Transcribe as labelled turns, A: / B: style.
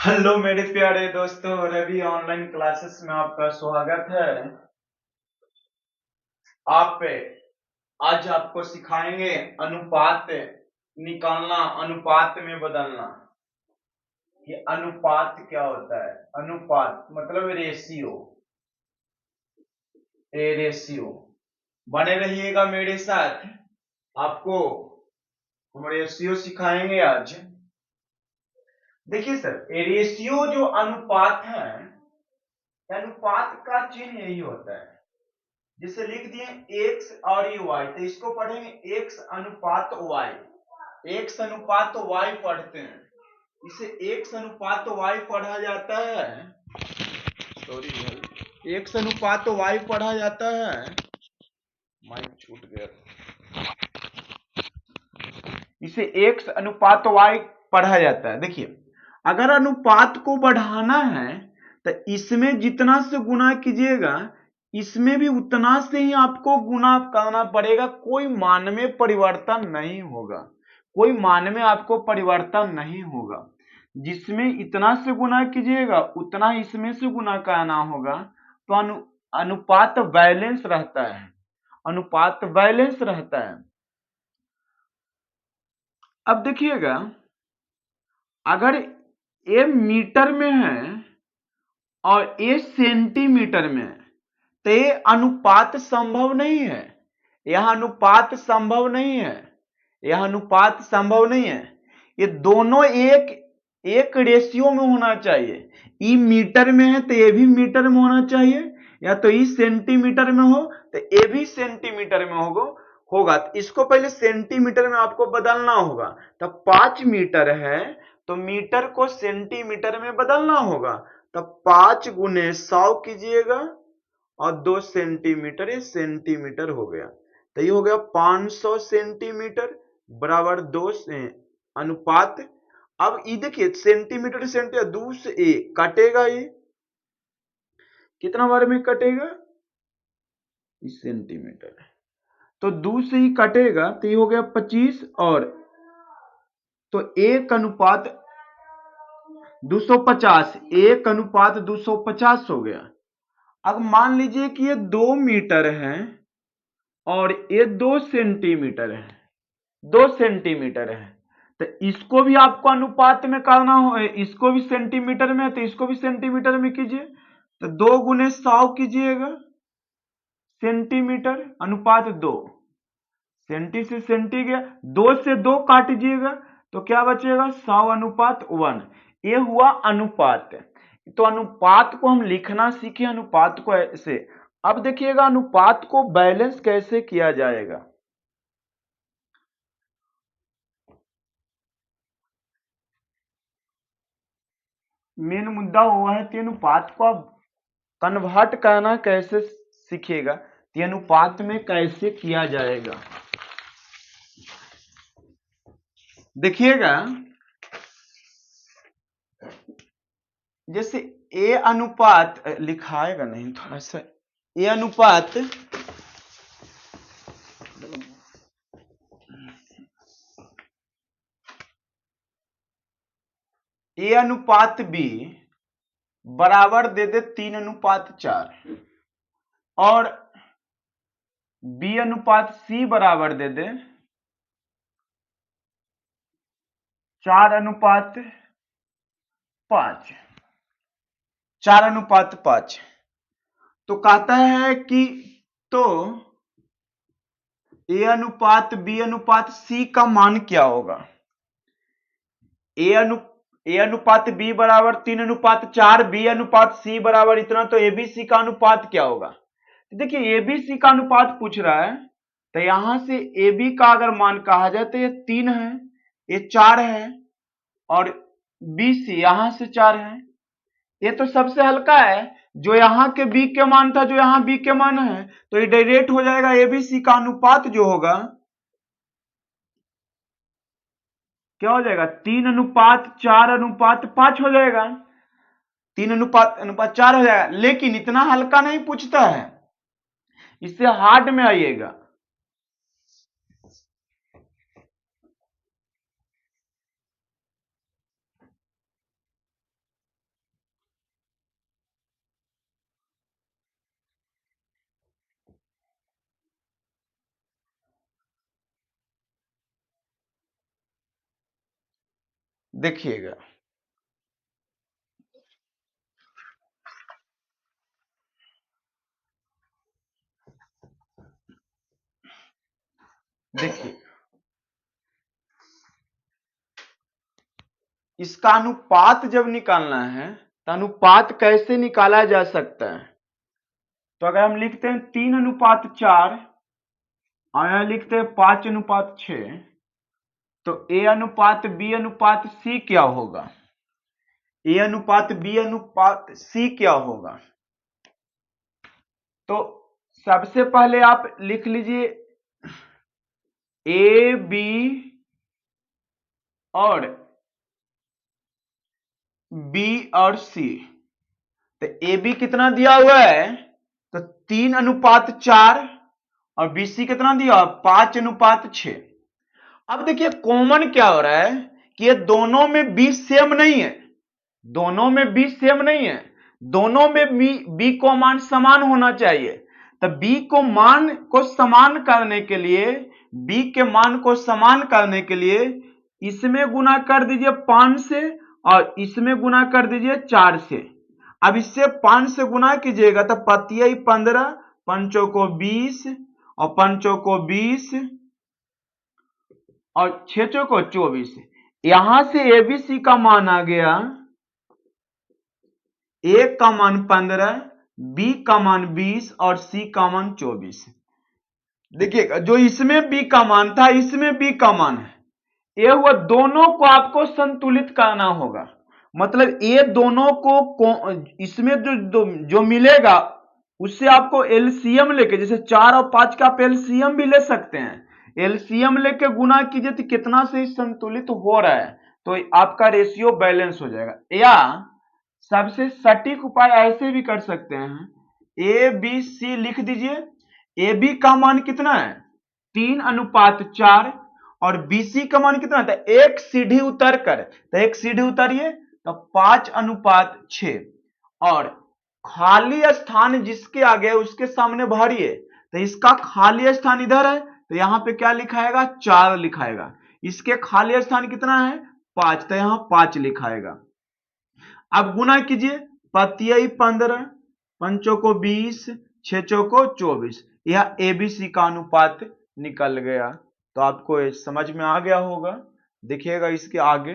A: Hello मेरे प्यारे दोस्तों, रवि ऑनलाइन क्लासेस में आपका स्वागत है। आप आज आपको सिखाएंगे अनुपात निकालना, अनुपात में बदलना। कि अनुपात क्या होता है? अनुपात मतलब रेशियो। रेशियो बने रहिएगा मेरे साथ। आपको हम रेशियो सिखाएंगे आज। देखिए सर, रेशियो जो अनुपात है, अनुपात का चिन्ह यही होता है। जिसे लिख दिए एक्स और ये वाई, तो इसको पढ़ेंगे एक्स अनुपात वाई। एक्स अनुपात वाई पढ़ते हैं, इसे एक्स अनुपात वाई पढ़ा जाता है। सॉरी भाई, एक्स अनुपात वाई पढ़ा जाता है। माइक छूट गया। इसे एक्स अनुपात वाई पढ़ा जाता है। देखिए, अगर अनुपात को बढ़ाना है तो इसमें जितना से गुना कीजिएगा, इसमें भी उतना से ही आपको गुना करना पड़ेगा। कोई मान में परिवर्तन नहीं होगा, कोई मान में आपको परिवर्तन नहीं होगा। जिसमें इतना से गुना कीजिएगा उतना इसमें से गुना करना होगा। तो अनुपात बैलेंस रहता है, अनुपात बैलेंस रहता है। अब देखिएगा, अगर ये मीटर में है और ये सेंटीमीटर में है, तो ये अनुपात संभव नहीं है। यह अनुपात संभव नहीं है, यह अनुपात संभव नहीं है। ये दोनों एक एक रेशियो में होना चाहिए। ई मीटर में है तो ये भी मीटर में होना चाहिए, या तो ई सेंटीमीटर में हो तो ये भी सेंटीमीटर में होगा। तो इसको पहले सेंटीमीटर में आपको बदलना होगा। तो 5 मीटर है तो मीटर को सेंटीमीटर में बदलना होगा। तो 5 गुने 100 कीजिएगा और 2 सेंटीमीटर, ये सेंटीमीटर हो गया। तो ये हो गया 500 सेंटीमीटर बराबर 2 से अनुपात। अब ये देखिए, सेंटीमीटर सेंटीमीटर 2 से ए कटेगा, ये कितना बार में कटेगा? इस सेंटीमीटर, तो 2 से ही कटेगा तो ये हो गया 25, और तो 1 अनुपात 250, 1 अनुपात 250 हो गया। अब मान लीजिए कि ये 2 मीटर है और ये 2 सेंटीमीटर है, 2 सेंटीमीटर है। तो इसको भी आपको अनुपात में करना हो, इसको भी सेंटीमीटर में है तो इसको भी सेंटीमीटर में कीजिए। तो 2 गुने 100 कीजिएगा, सेंटीमीटर अनुपात 2, सेंटी से सेंटी गया, 2 से 2 काटिएगा तो क्या बचेगा? 100 अनुपात 1। ये हुआ अनुपात। तो अनुपात को हम लिखना सीखे, अनुपात को ऐसे। अब देखिएगा अनुपात को बैलेंस कैसे किया जाएगा। मेन मुद्दा वो है कि अनुपात को अब कन्वर्ट करना कैसे सीखेगा, कि अनुपात में कैसे किया जाएगा। देखिएगा, जैसे ए अनुपात लिखाएगा नहीं, थोड़ा सा ए अनुपात ए अनुपात बी बराबर दे दे 3 अनुपात 4, और बी अनुपात सी बराबर दे दे 4 अनुपात 5, 4 अनुपात 5। तो कहता है कि तो ए अनुपात बी अनुपात सी का मान क्या होगा? ए अनुपात बी बराबर 3 अनुपात 4, बी अनुपात सी बराबर इतना, तो एबीसी का अनुपात क्या होगा? देखिए, एबीसी का अनुपात पूछ रहा है, तो यहां से AB का अगर मान कहा जाए तो ये 3 है, ये 4 है, और BC यहां से 4 है। ये तो सबसे हल्का है, जो यहाँ के B के मान था, जो यहाँ B के मान है, तो ये डायरेक्ट हो जाएगा। ABC का अनुपात जो होगा क्या हो जाएगा? 3 अनुपात 4 अनुपात 5 हो जाएगा। 3 अनुपात अनुपात 4 हो जाएगा। लेकिन इतना हल्का नहीं पूछता है, इससे हार्ड में आइएगा। देखिएगा, देखिए इसका अनुपात जब निकालना है तो अनुपात कैसे निकाला जा सकता है? तो अगर हम लिखते हैं 3:4 और यहां लिखते हैं 5:6, तो ए अनुपात बी अनुपात सी क्या होगा? ए अनुपात बी अनुपात सी क्या होगा? तो सबसे पहले आप लिख लीजिए ए बी और बी और सी। तो ए बी कितना दिया हुआ है? तो 3:4 और बी सी कितना दिया हुआ? 5:6। अब देखिए कॉमन क्या हो रहा है कि ये दोनों में बी सेम नहीं है, दोनों में बी सेम नहीं है, दोनों में बी को मान समान होना चाहिए। तो बी को मान को समान करने के लिए, बी के मान को समान करने के लिए इसमें गुना कर दीजिए 5 से और इसमें गुना कर दीजिए 4 से। अब इससे 5 से गुना कीजिएगा तो 15, पंचों को 20 और पंचों को 20 और 6 को 24। यहां से एबीसी का मान आ गया, ए का मान 15, बी का मान 20 और सी का मान 24। देखिएगा जो इसमें बी का मान था इसमें बी का मान है, ये हुआ, दोनों को आपको संतुलित करना होगा। मतलब ये दोनों को इसमें जो मिलेगा उससे आपको एलसीएम लेके, जैसे 4 और 5 का आप एलसीएम भी ले सकते हैं, एलसीएम लेके गुना कीजिए तो कितना से संतुलित हो रहा है, तो आपका रेशियो बैलेंस हो जाएगा। या सबसे सटीक उपाय ऐसे भी कर सकते हैं, ए बी सी लिख दीजिए, ए बी का मान कितना है? 3:4 और बीसी का मान कितना था? एक सीढ़ी उतर कर, तो एक सीढ़ी उतरिए तो 5:6 और खाली स्थान जिसके आगे उसके सामने भरिए, तो इसका खाली स्थान इधर है तो यहां पे क्या लिखाएगा? 4 लिखाएगा। इसके खाली स्थान कितना है? 5, तो यहां 5 लिखाएगा। अब गुना कीजिए, 15, पंचों को 20, 6 को 24, यह एबीसी का अनुपात निकल गया। तो आपको समझ में आ गया होगा। देखिएगा इसके आगे।